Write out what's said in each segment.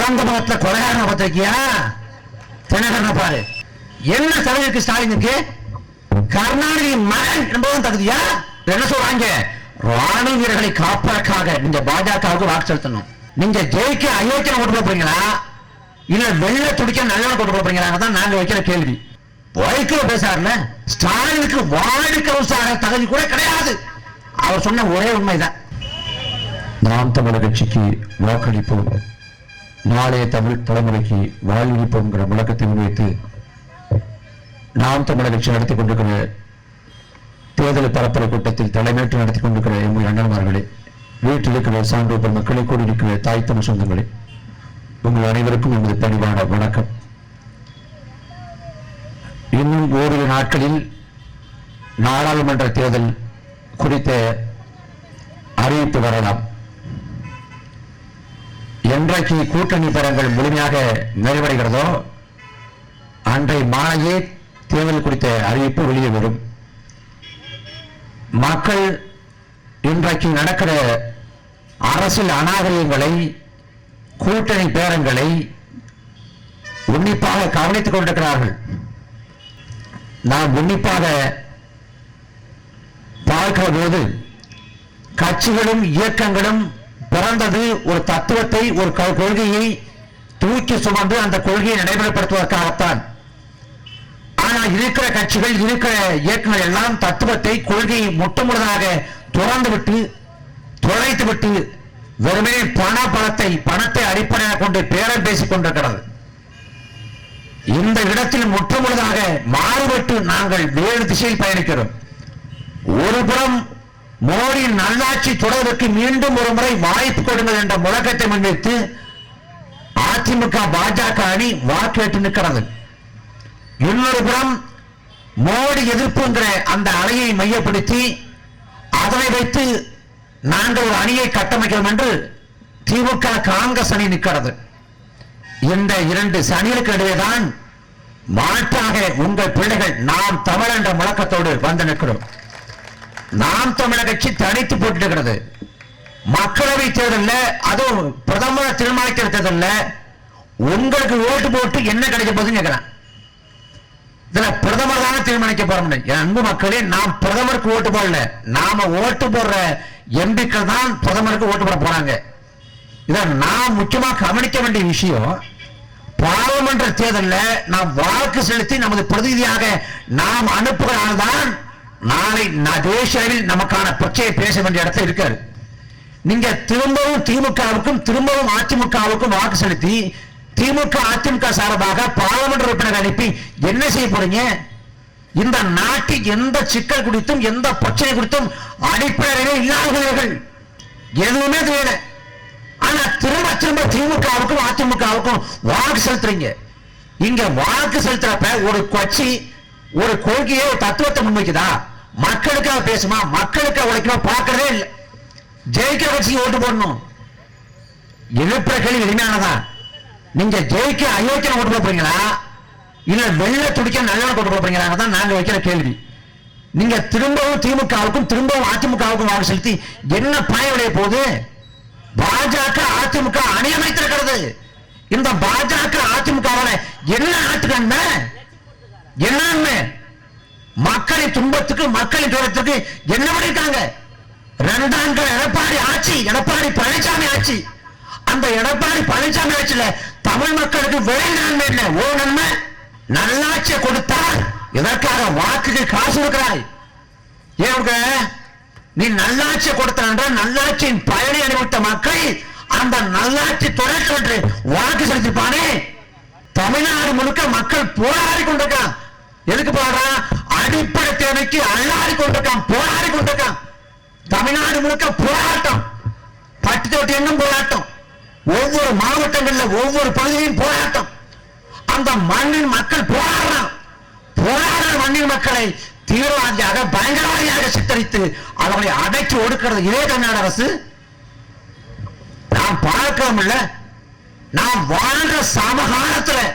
ஆரம்பத்துல கொலைகாரனை பார்த்திருக்கியா? தினகரனை பாரு. என்ன தலைவருக்கு ஸ்டாலினுக்கு கருணாநிதி மகன் என்பதும் தகுதியா? என்ன சொல்றாங்க? ராணுவ வீரர்களை காப்பதற்காக நீங்க பாஜகவுக்கு வாக்கு செலுத்தணும். நீங்க ஜெயிக்க அயோக்கியம் கொண்டு போறீங்களா இல்ல வெள்ள துடிக்க நல்லவன் கொண்டு போறீங்களா தான் நாங்க வைக்கிற கேள்வி. வைக்கிற பேசாருல ஸ்டாலினுக்கு வாழ்க்கை தகுதி கூட கிடையாது. அவர் சொன்ன ஒரே உண்மைதான். நாம் தமிழர் கட்சிக்கு வாக்களிப்போம், நாளைய தமிழ் தலைமுறைக்கு வாழ்விப்போம் முழக்கத்தை முன்வைத்து நாம் தமிழர் கட்சி நடத்தி கொண்டிருக்கிற தேர்தல் பரப்புரை கூட்டத்தில் தலைமையேற்று நடத்தி கொண்டிருக்கிற எங்கள் அண்ணன்மார்களே, வீட்டில் இருக்கிற சான்றோர் பெருமக்களை, கூடியிருக்கிற தாய் தமிழ் சொந்தங்களே, உங்கள் அனைவருக்கும் எமது பணிவான வணக்கம். இன்னும் ஓரிரு நாட்களில் நாடாளுமன்ற தேர்தல் குறித்த அறிவிப்பு வரலாம். என்றைக்கு கூட்டணி பலங்கள் முழுமையாக நிறைவடைகிறதோ அன்றை மாலையே தேர்தல் குறித்த அறிவிப்பு வெளியே வரும். மக்கள் இன்றைக்கு நடக்கிற அரசியல் அநாகரிகங்களை, கூட்டணி பேரங்களை உன்னிப்பாக கவனித்துக் கொண்டிருக்கிறார்கள். நாம் உன்னிப்பாக பார்க்கிற போது கட்சிகளும் இயக்கங்களும் பிறந்தது ஒரு தத்துவத்தை, ஒரு கொள்கையை தூக்கி சுமந்து அந்த கொள்கையை நடைமுறைப்படுத்துவதற்காகத்தான். ஆனால் இருக்கிற கட்சிகள், இருக்கிற இயக்கங்கள் எல்லாம் தத்துவத்தை, கொள்கையை முற்றுமுழுதாக துறந்து விட்டு, தொலைத்து விட்டு வெறுமனே பணத்தை அடிப்படையாக கொண்டு பேரம் பேசிக் கொண்டிருக்கிறது. இந்த இடத்தில் முற்றுமுழுதாக மாறுபட்டு நாங்கள் வேறு திசையில் பயணிக்கிறோம். ஒருபுறம் மோடியின் நல்லாட்சி தொடர்வதற்கு மீண்டும் ஒரு முறை வாய்ப்பு கொடுங்கள் என்ற முழக்கத்தை முன்வைத்து அதிமுக பாஜக அணி வாக்கேற்று நிற்கிறது. இன்னொரு புறம் மோடி எதிர்ப்பு என்கிற அந்த அலையை மையப்படுத்தி அதனை வைத்து நாங்கள் ஒரு அணியை கட்டமைக்கிறோம் என்று திமுக காங்கிரஸ் அணி நிற்கிறது. இந்த இரண்டு சனிகளுக்கு இடையேதான் மாற்றாக உங்கள் பிள்ளைகள் நாம் தமிழ் என்ற முழக்கத்தோடு வந்து நிற்கிறோம். நாம் தமிழர் கட்சி தனித்து போட்டிருக்கிறது. மக்களவை தேர்தலில், அதுவும் பிரதமர் தீர்மானிக்கிற தேர்தலில் உங்களுக்கு ஓட்டு போட்டு என்ன கிடைக்க போகுதுன்னு கேட்கிறேன். இதுல பிரதமர் தானே தீர்மானிக்க போறோம். அன்பு மக்களே, நாம் பிரதமருக்கு ஓட்டு போடல, நாம ஓட்டு போடுற எம்பிக்கள் தான் பிரதமருக்கு ஓட்டு போட போறாங்க. இத நாம் முக்கியமா கவனிக்க வேண்டிய விஷயம். பாராளுமன்ற தேர்தலில் நாம் வாக்கு செலுத்தி நமது பிரதிநிதியாக நாம் அனுப்புகிறால்தான் நாளை தேசிய அளவில் நமக்கான பிரச்சனையை பேச வேண்டிய இடத்துல இருக்காரு. நீங்க திரும்பவும் திமுகவுக்கும் திரும்பவும் அதிமுகவுக்கும் வாக்கு செலுத்தி திமுக அதிமுக சார்பாக பாராளுமன்ற உறுப்பினர் அனுப்பி என்ன செய்ய போறீங்க? இந்த நாட்டில் எந்த சிக்கல் குறித்தும் எந்த பிரச்சனை குறித்தும் அடிப்படையிலே இல்லாதவர்கள் எதுவுமே தெரியல. ஆனா திரும்ப திரும்ப திமுகவுக்கும் அதிமுகவுக்கும் வாக்கு செலுத்துறீங்க. இங்க வாக்கு செலுத்துறப்ப ஒரு கட்சி ஒரு கொள்கையை, ஒரு தத்துவத்தை முன்வைக்குதா? மக்களுக்காக பேசுமா? மக்களுக்காக உழைக்கணும் பார்க்கறதே இல்லை. ஜெயிக்கிற கட்சிக்கு ஓட்டு போடணும். எழுப்புற கேள்வி எளிமையானதா? நீங்க ஜெயிக்க அயோக்கியம் ஓட்டு போறீங்களா இல்ல வெள்ள துடிக்க நல்லவன் ஓட்டு போறீங்களா தான் நாங்க வைக்கிற கேள்வி. நீங்க திரும்பவும் திமுகவுக்கும் திரும்பவும் அதிமுகவுக்கும் வாக்கு செலுத்தி என்ன பயன் விளைய போகுது? பாஜக அதிமுக அணி அமைத்திருக்கிறது. இந்த பாஜக அதிமுகவால என்ன நாட்டுக்கு என்ன மக்களின் துன்பத்துக்கு, மக்களின் துன்பத்துக்கு என்ன பண்ணிருக்காங்க? 2 ஆண்டுகள் எடப்பாடி ஆட்சி, எடப்பாடி பழனிசாமி ஆட்சி. அந்த எடப்பாடி பழனிசாமி ஆட்சியில தமிழ் மக்களுக்கு விலை நன்மை என்ன? ஓ நன்மை நல்லாட்சியை கொடுத்தால் இதற்காக வாக்குக்கு காசு இருக்கிறாய். ஏன் நீ நல்லாட்சியை கொடுத்த நல்லாட்சியின் பயனை அனுபவித்த மக்கள் அந்த நல்லாட்சி தொடர்ச்சி என்று வாக்கு செலுத்திப்பானே. தமிழ்நாடு முழுக்க மக்கள் போராடி கொண்டிருக்கான். எதுக்கு போராடுறான்? அடிப்படை தேவைக்கு அல்லாடி கொண்டிருக்கான், போராடி கொண்டிருக்கான். தமிழ்நாடு முழுக்க போராட்டம், பட்டு தொட்டி எங்கும் போராட்டம், ஒவ்வொரு மாவட்டங்களில் ஒவ்வொரு பகுதியிலும் போராட்டம். அந்த மண்ணின் மக்கள் போராடுறான். போராடுற மண்ணின் மக்களை தீவிரவாதியாக, பயங்கரவாதியாக சித்தரித்து அவர்களை அடைச்சு ஒடுக்கிறது இதே தமிழ்நாடு அரசு. நாம் பார்க்கிறோம் இல்ல, நாம் வாழ்ற சமகாலத்தில்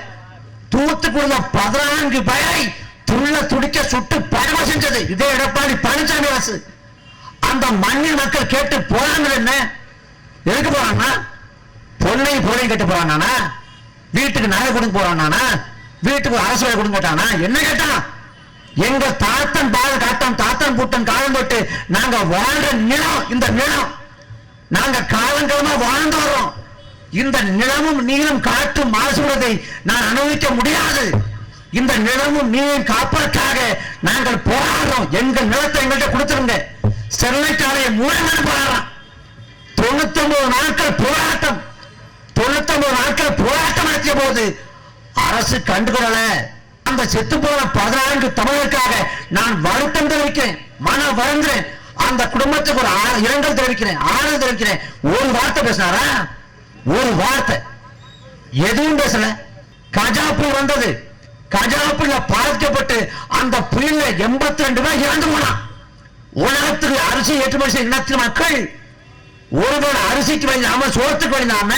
தூத்துக்குடியில 14 பேரை துள்ள துடிக்க சுட்டு படுகொலை செஞ்சது இதே எடப்பாடி பழனிசாமி அரசு. அந்த மண்ணின் மக்கள் கேட்டு போறாங்க. என்ன எதுக்கு போறாங்கன்னா பொண்ணை பொண்ணை கட்ட போறானா, வீட்டுக்கு நகை கொடுக்க போறானா, வீட்டுக்கு அரசு வேலை கொடுக்க மாட்டானா? என்ன கேட்டான்? எங்க தாத்தன் பால் காட்டம் தாத்தன் பூட்டன் காலம் தொட்டு நாங்க வாழ்ற நிலம், இந்த நிலம் நாங்க காலங்காலமா வாழ்ந்து வரோம். இந்த நிலமும் நீரும் காற்று மாசுவதை நான் அனுபவிக்க முடியாது. இந்த நிலமும் நீரும் காப்பதற்காக நாங்கள் போராடுறோம். எங்கள் நிலத்தை எங்கள்கிட்ட கொடுத்துருங்க. ஸ்டெர்லைட் ஆலையை மூடங்கள் போராடுறோம். 99 நாட்கள் போராட்டம், 99 நாட்கள் போராட்டம் நடத்திய போது அரசு கண்டுகொள்ளல. அந்த செத்து போன 14 தமிழருக்காக நான் வருத்தம் தெரிவிக்கிறேன், மன வருந்துறேன். அந்த குடும்பத்துக்கு ஒரு இரங்கல் தெரிவிக்கிறேன், ஆறுதல் தெரிவிக்கிறேன். ஒரு வார்த்தை பேசினாரா? ஒரு வார்த்தை எதுவும் பேசல. கஜா புயல் வந்தது, கஜா புயல பாதிக்கப்பட்டு அந்த புயல்ல 82 பேர் இறந்து போனான். உலகத்துக்கு அரிசி ஏற்றுமதி செய்ய இனத்தின் மக்கள் ஒருவர் அரிசிக்கு வேண்டாம, சோத்துக்கு வேண்டாம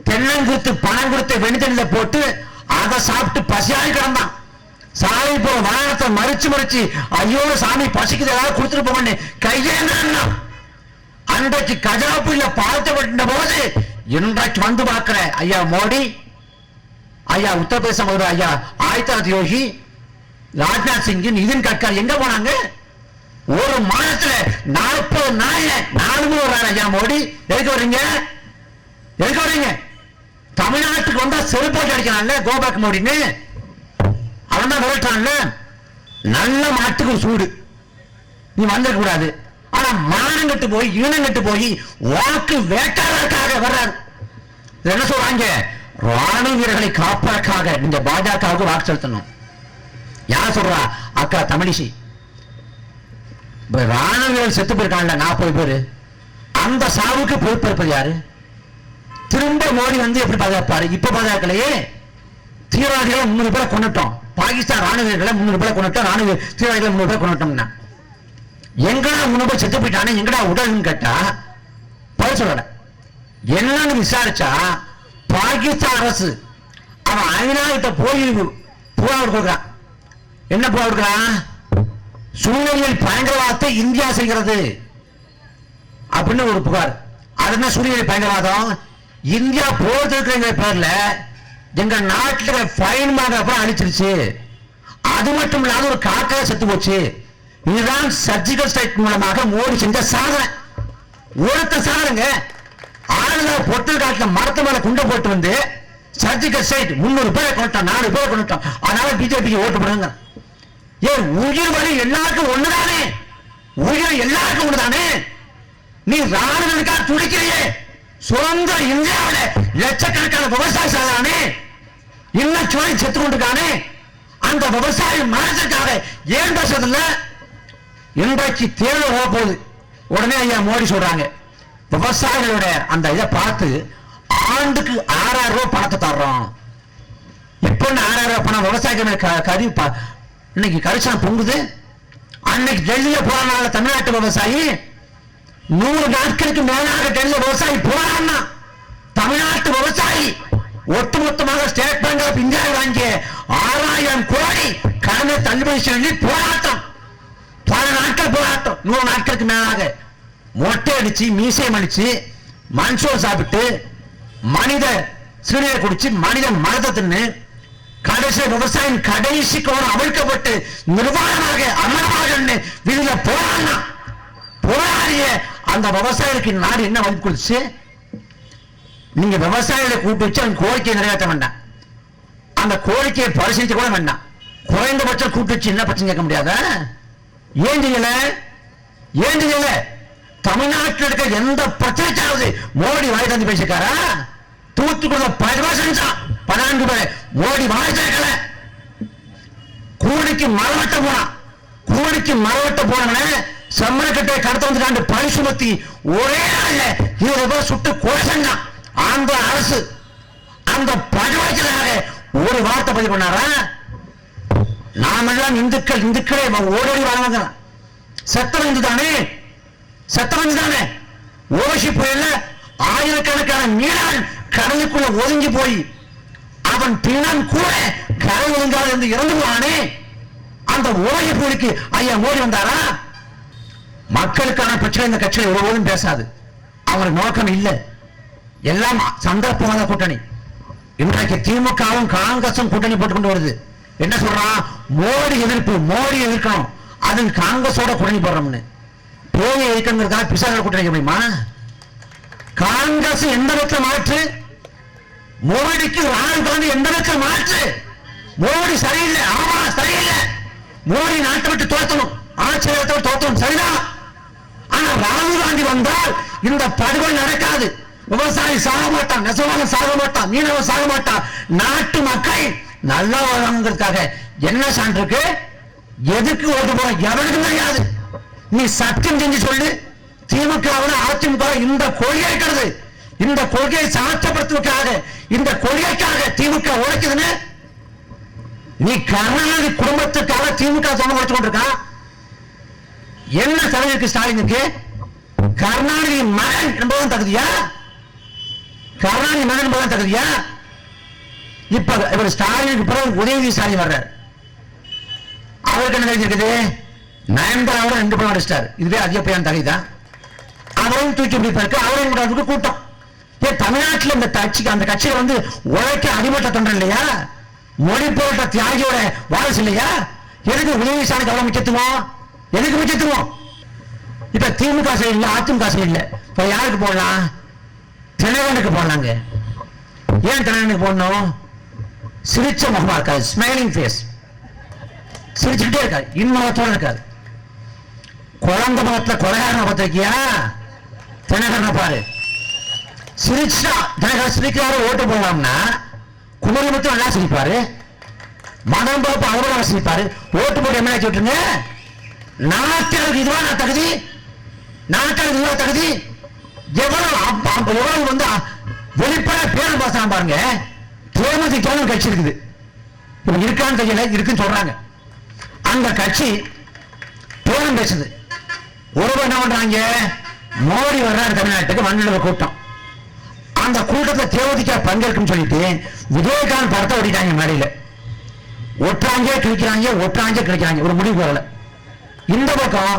தென்னங்குத்து பணம் கொடுத்து வெணித்தண்ணில போட்டு அதை சாப்பிட்டு பசியாகி கிடந்தான். சாலை போற வாகனத்தை மறிச்சு ஐயோ சாமி பசிக்குது ஏதாவது கொடுத்துட்டு போங்க கையேங்க. அன்றைக்கு கஜா புயல பாதிக்கப்பட்ட போது இன்றைக்கு வந்து பார்க்கிற ஐயா மோடி, ஐயா உத்தரப்பிரதேச முதல்வர் ஐயா ஆதித்யநாத் யோகி, ராஜ்நாத் சிங், நிதின் கட்கரி எங்க போனாங்க? ஒரு மாதத்துல 40 நாள்ல 4 வர்றாரு ஐயா மோடி. எதுக்கு வர்றீங்க? எதுக்கு வர்றீங்க? தமிழ்நாட்டுக்கு வந்தா செருப்பாட்டு அடிக்கிறான்ல கோபாக் மோடின்னு, அவன் தான் விரட்டான்ல. நல்ல மாட்டுக்கு சூடு, நீ வந்துட கூடாது. ஆனா மானம் கட்டு போய் ஈனம் கட்டு போய் வாக்கு வேட்டாளருக்காக வர்றாரு. என்ன சொல்றாங்க? ராணுவ வீரர்களை காப்பதற்காக நீங்க பாஜகவுக்கு வாக்கு செலுத்தணும். யார் சொல்றா? அக்கா தமிழிசை. ராணுவ வீரர்கள் செத்து போயிருக்காங்கல்ல 40 பேரு, அந்த சாவுக்கு பொறுப்பேற்பது யாரு? திரும்ப மோடி வந்து எப்படி பாதுகாப்பாரு? இப்ப பாதுகாக்கலையே. தீவிரவாதிகளை 300 பேரை கொண்டுட்டோம், பாகிஸ்தான் ராணுவ வீரர்களை 300 பேரை கொண்டுட்டோம், ராணுவ தீவிரவாதிகளை 300 பேரை கொண்டுட்டோம்னா எங்கடா 300 பேர் செத்து போயிட்டானே, எங்கடா உடல்னு கேட்டா பதில் சொல்லல. என்னன்னு விசாரிச்சா பாகிஸ்தான் அரசு அவன் ஐநா கிட்ட போய் புகார் கொடுக்கிறான். என்ன புகார் கொடுக்கிறான்? சூழ்நிலையில் பயங்கரவாதத்தை இந்தியா செய்கிறது அப்படின்னு ஒரு புகார். அது என்ன சூழ்நிலை பயங்கரவாதம்? இந்தியா போர் இருக்கிற பேர்ல எங்க நாட்டில் ஃபைன் அப்புறம் அழிச்சிருச்சு. அது மட்டும் இல்லாத ஒரு காக்கா செத்து போச்சு. இதுதான் சர்ஜிக்கல் ஸ்ட்ரைக் மூலமாக மோடி செஞ்ச சாதனை. ஒருத்த சாதனைங்க. ஆளுந பொட்டல் காட்டில் மரத்து மேல குண்டை போட்டு வந்து சர்ஜிக்கல் ஸ்ட்ரைக் 300 பேரை கொண்டுட்டான், 4 பேரை கொண்டுட்டான். அதனால பிஜேபிக்கு ஓட்டு போடுங்க. ஏன் உயிர் வழி எல்லாருக்கும் ஒண்ணுதானே? உயிர் எல்லாருக்கும் ஒண்ணுதானே? நீ ராணுவத்துக்காக துடிக்கிறியே. சுதந்திர இந்தியாவில லட்சக்கணக்கான விவசாய சாதானே இன்னும் சுவை செத்து கொண்டிருக்கானே. அந்த விவசாய மனசுக்காக ஏன் பேசுறதில்ல? இன்றைக்கு தேர்தல் போகுது. உடனே ஐயா மோடி சொல்றாங்க, விவசாயிகளோட அந்த இதை பார்த்து ஆண்டுக்கு 6000 ரூபாய் பணத்தை தர்றோம். இப்ப 6000 ரூபாய் பணம் விவசாயிகள் கறி இன்னைக்கு கரிசனம் பொங்குது. அன்னைக்கு டெல்லியில போறாங்க தமிழ்நாட்டு விவசாயி 100 நாட்களுக்கு மேலாக டெல்லியில விவசாயி போறான்னா தமிழ்நாட்டு விவசாயி ஒட்டுமொத்தமாக ஸ்டேட் பேங்க் ஆஃப் இந்தியா வாங்கிய 6000 கோடி கடனை தள்ளுபடி செஞ்சு போராட்டம். பல நாட்கள் போராட்டம், 100 நாட்களுக்கு மேலாக மொட்டை அடிச்சு மீசை மடிச்சு மண்சோர் சாப்பிட்டு மனித சிறுநீரை குடிச்சு மனித மரத்தை தின்னு கடைசி விவசாயம் கடைசி கோணம் அவிழ்க்கப்பட்டு நிர்வாணமாக அமரமாக விதில போராடிய அந்த விவசாயிக்கு நாடு என்ன வந்து கொடுத்து? நீங்க விவசாயிகளை கூட்டு வச்சு அந்த கோரிக்கையை நிறைவேற்ற வேண்டாம், அந்த கோரிக்கையை பரிசீலிக்க கூட வேண்டாம். குறைந்தபட்சம் கூட்டு வச்சு என்ன பிரச்சனை கேட்க முடியாத? ஏன் செய்யல? ஏன் செய்யல? தமிழ்நாட்டில் இருக்க எந்த பிரச்சனைக்காவது மோடி வாய் தந்து பேசிக்காரா? தூத்துக்குள்ள 10 செஞ்சான் 14 பேர் மோடி வாய் திறக்கல. கூடிக்கு மரவட்ட போனான், கூடிக்கு மரவட்ட போனவன செம்மனக்கட்டை கடத்த வந்து பழி சுமத்தி ஒரே நாள்ல 20 பேர் சுட்டு கொலை செஞ்சான் ஆந்திர அரசு. அந்த படுவாய்க்காக ஒரு வார்த்தை பதிவு பண்ணாரா? நாமெல்லாம் இந்துக்கள், இந்துக்களே ஓடோடி வாழ்வாங்க. செத்தவன் இந்து தானே, செத்தவன் தானே. ஓசி புயல்ல ஆயிரக்கணக்கான மீனான் கடலுக்குள்ள ஒதுங்கி போய் அவன் பிணம் கூட கரை ஒதுங்காத இருந்து இறந்து போவானே. அந்த ஓசி புயலுக்கு ஐயா மோடி வந்தாரா? மக்களுக்கான பிரச்சனை இந்த கட்சியில் ஒருபோதும் பேசாது. அவங்களுக்கு நோக்கம் இல்லை. எல்லாம் சந்தர்ப்பவாத கூட்டணி. இன்றைக்கு திமுகவும் காங்கிரசும் கூட்டணி போட்டுக்கொண்டு வருது. என்ன சொல்றான்? மோடி எதிர்ப்பு, மோடி எதிர்க்கணும், அது காங்கிரஸோட கூட்டணி போடுறோம்னு. போய் எதிர்க்கிறதுக்காக பிசாச கூட்டணி முடியுமா? காங்கிரஸ் எந்த விதத்தில் மாற்று, மோடிக்கு ராகுல் காந்தி எந்த விதத்தில் மாற்று. மோடி சரியில்லை, ஆமா சரியில்லை, மோடி நாட்டை விட்டு தோற்றணும், ஆட்சியத்தை தோற்றணும், சரிதான். ஆனா ராகுல் காந்தி வந்தால் இந்த படுகொலை நடக்காது. விவசாயி சாக மாட்டான், நெசவாளன் சாக மாட்டான், மீனவன் சாக மாட்டான். நாட்டு மக்கள் நல்லா வாழணுங்கிறதுக்காக என்ன சான்று இருக்கு? எதுக்கு ஓட்டு போட எவனுக்கும் தெரியாது. நீ சத்தியம் செஞ்சு சொல்லு. திமுக அதிமுக இந்த கொள்கை இருக்கிறது, இந்த கொள்கையை சாட்சியப்படுத்துவதற்காக, இந்த கொள்கைக்காக திமுக உழைக்குதுன்னு நீ கருணாநிதி குடும்பத்துக்காக திமுக சமூகத்து கொண்டிருக்கா? என்ன தலைவருக்கு ஸ்டாலினுக்கு? கருணாநிதி மகன் என்பதும் தகுதியா? கருணாநிதி மகன் என்பதும் தகுதியா? இப்ப இவர் ஸ்டாலினுக்கு பிறகு உதயநிதி ஸ்டாலின் வர்றார். அவருக்கு என்ன இருக்குது? நயன்தாராவோட 2 படம் அடிச்சிட்டார். இதுவே அதிகப்படியான தகுதிதான். அவரையும் தூக்கி பிடிப்பாருக்கு, அவரையும் கூட கூட்டம். தமிழ்நாட்டில் இந்த கட்சிக்கு, அந்த கட்சியில உழைக்க அடிமட்ட தொண்டர் இல்லையா? மொழி போட்ட தியாகியோட வாரிசு இல்லையா? எதுக்கு உதயநிதி ஸ்டாலினுக்கு அவ்வளவு முக்கியத்துவம்? எதுக்கு முக்கியத்துவம்? இப்ப திமுக சைடு இல்ல, அதிமுக சைடு இல்ல, இப்ப யாருக்கு போடலாம்? தினகரனுக்கு போடலாங்க. ஏன் தினகரனுக்கு போடணும்? சிரிச்ச முகமா இருக்காது, ஸ்மைலிங் ஃபேஸ், சிரிச்சுக்கிட்டே இருக்காது, இன்னொருத்தோட இருக்காது. குழந்தை முகத்துல கொலைகாரனை பார்த்திருக்கியா? தினகரனை பாரு, சிரிச்சா தினகரன் சிரிக்கிறாரு ஓட்டு போடலாம்னா குமரி மட்டும் நல்லா சிரிப்பாரு, மனம் பாப்பு அவரோட சிரிப்பாரு. ஓட்டு போட்டு என்ன விட்டுருங்க. நாட்டுக்கு இதுவா நான் தகுதி, நாட்டுக்கு இதுவா தகுதி. எவ்வளவு வெளிப்பட பேர் பேசுறான் பாருங்க. தேமுதிக கட்சி இருக்குது, இப்ப இருக்கான்னு தெரியல, இருக்குன்னு சொல்றாங்க. அந்த கட்சி பேரம் பேசுது. ஒருவர் என்ன பண்றாங்க? மோடி வர்றாரு தமிழ்நாட்டுக்கு, மண்ணில் கூட்டம். அந்த கூட்டத்தில் தேமுதிக பங்கேற்கும் சொல்லிட்டு விஜயகாந்த் படத்தை ஓடிட்டாங்க. மேடையில ஒற்றாங்க கிழிக்கிறாங்க, ஒற்றாங்க கிழிக்கிறாங்க, ஒரு முடிவு வரல. இந்த பக்கம்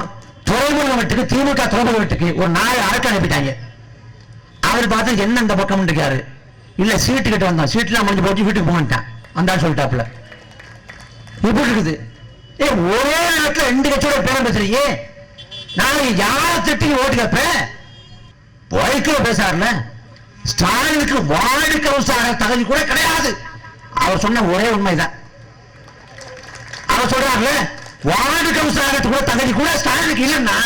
துறைமுக வீட்டுக்கு, திமுக துறைமுக வீட்டுக்கு ஒரு 4 ஆட்கள் அனுப்பிட்டாங்க. அவர் பார்த்து என்ன இந்த பக்கம் இருக்காரு, இல்ல சீட்டு கிட்ட வந்தோம், சீட்டுலாம் முடிஞ்சு போச்சு, வீட்டுக்கு போகட்டான் அந்த சொல்லிட்டாப்ல. இப்படி இருக்குது. ஒரே நேரத்தில் 2 கட்சியோட பேரம் பேசுறீங்க. நான் யார திட்டி ஓட்டு கேட்பேன்? வைகோ பேசாருல, ஸ்டாலினுக்கு வார்டு கவுன்சிலர் தகுதி கூட கிடையாது. அவர் சொன்ன ஒரே உண்மைதான். அவர் சொல்றாருல, வார்டு கவுன்சிலர் கூட தகுதி கூட ஸ்டாலினுக்கு இல்லைன்னா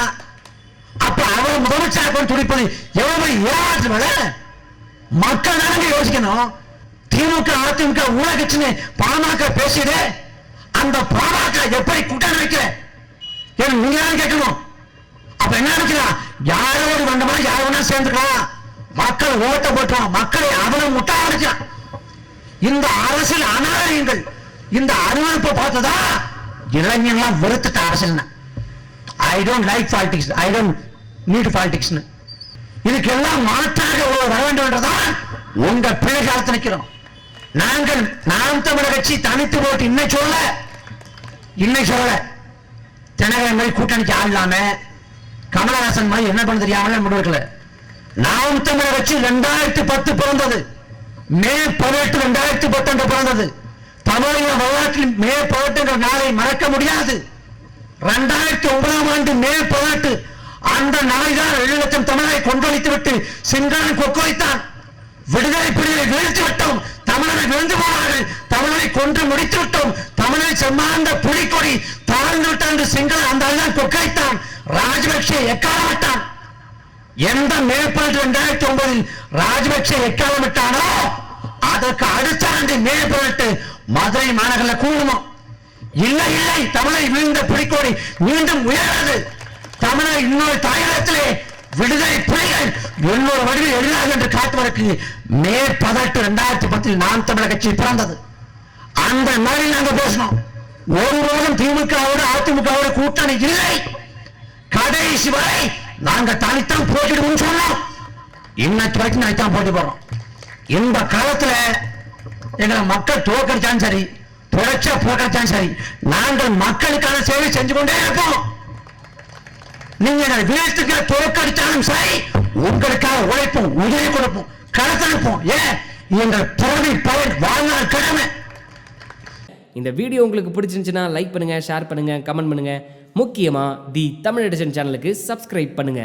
அப்ப அவர் முதலமைச்சர் துடிப்பது எவ்வளவு ஏமாற்று. மக்கள் தானே யோசிக்கணும். திமுக அதிமுக ஊழல் கட்சின்னு பாமக பேசியது, அந்த பாமக எப்படி கூட்டம் வைக்க நீங்க தான் கேட்கணும். அப்ப என்ன நினைக்கலாம்? யாரோடு வந்தமா யார் வேணா சேர்ந்துக்கலாம், மக்கள் ஓட்ட போட்டோம், மக்களை அவனை முட்டா அடிச்சான். இந்த அரசியல் அநாகரிகங்கள், இந்த அறிவிப்பை பார்த்ததா இளைஞர்களாம் வெறுத்துட்ட அரசியல். I don't like politics, I don't need politics. இதுக்கெல்லாம் மாற்றாக வர வேண்டும் என்றுதான் உங்க பிழை காலத்து நிற்கிறோம். நாங்கள் நாம் தமிழர் கட்சி தனித்து போட்டு இன்னைக்கு சொல்ல தினகரன் மாதிரி கூட்டணிக்கு ஆடலாம, கமலஹாசன் மாதிரி என்ன பண்ண தெரியாமல முடிவெடுக்கல. நாம் தமிழர் கட்சி 2010 பிறந்தது, மே 18 2010 பிறந்தது. தமிழக வரலாற்றில் மே 18 நாளை மறக்க முடியாது. 2009ஆம் ஆண்டு மே 18 அந்த நாளைதான் 7 லட்சம் தமிழரை கொன்றளித்து விட்டு சிங்கான் கொக்கோய்த்தான். விடுதலை புலிகளை வீழ்த்தி விட்டோம், தமிழரை விழுந்து போனார்கள், தமிழரை கொன்று முடித்து விட்டோம், தமிழரை செம்மாந்த புலிக்கொடி தாழ்ந்து விட்டான் என்று சிங்கள அந்த ஆள்தான் கொக்காய்த்தான். ராஜபக்சே எக்காலமிட்டான். எந்த மே 18 2009 ராஜபக்சே எக்காலமிட்டானோ அதற்கு அடுத்த ஆண்டு மே 18 மதுரை மாநகரில் கூடுமோ? இல்லை இல்லை, தமிழை வீழ்ந்த புலிக்கொடி மீண்டும் உயராது. தமிழர் இன்னொரு தாயகத்திலே விடுதலை புலிகள் இன்னொரு வடிவில் எழுதாது என்று காட்டுவதற்கு மே 18 2010 நாம் தமிழர் கட்சி பிறந்தது. அந்த மாதிரி நாங்கள் பேசணும். ஒருபோதும் திமுகவோடு அதிமுகவோடு கூட்டணி இல்லை. கடைசி வரை நாங்கள் தனித்தான் போட்டிடுவோம் சொன்னோம். இன்னைக்கு வரைக்கும் தனித்தான் போட்டி போறோம். இந்த காலத்துல எங்களை மக்கள் தோக்கடிச்சாலும் சரி, தொடர்ச்சியா போக்கடிச்சாலும் சரி, நாங்கள் மக்களுக்கான சேவை செஞ்சு கொண்டே இருப்போம். நீங்க வீழ்த்துக்கிற தோக்கடிச்சாலும் சரி, உங்களுக்காக உழைப்போம், உதவி கொடுப்போம். முன்னெடுப்போம். ஏன் எங்கள் பிறவி பயன் வாழ்நாள் கடமை. இந்த வீடியோ உங்களுக்கு பிடிச்சிருந்துச்சுன்னா லைக் பண்ணுங்க, ஷேர் பண்ணுங்க, கமெண்ட் பண்ணுங்க. முக்கியமா தி தமிழ் எடிஷன் சேனலுக்கு சப்ஸ்கிரைப் பண்ணுங்க.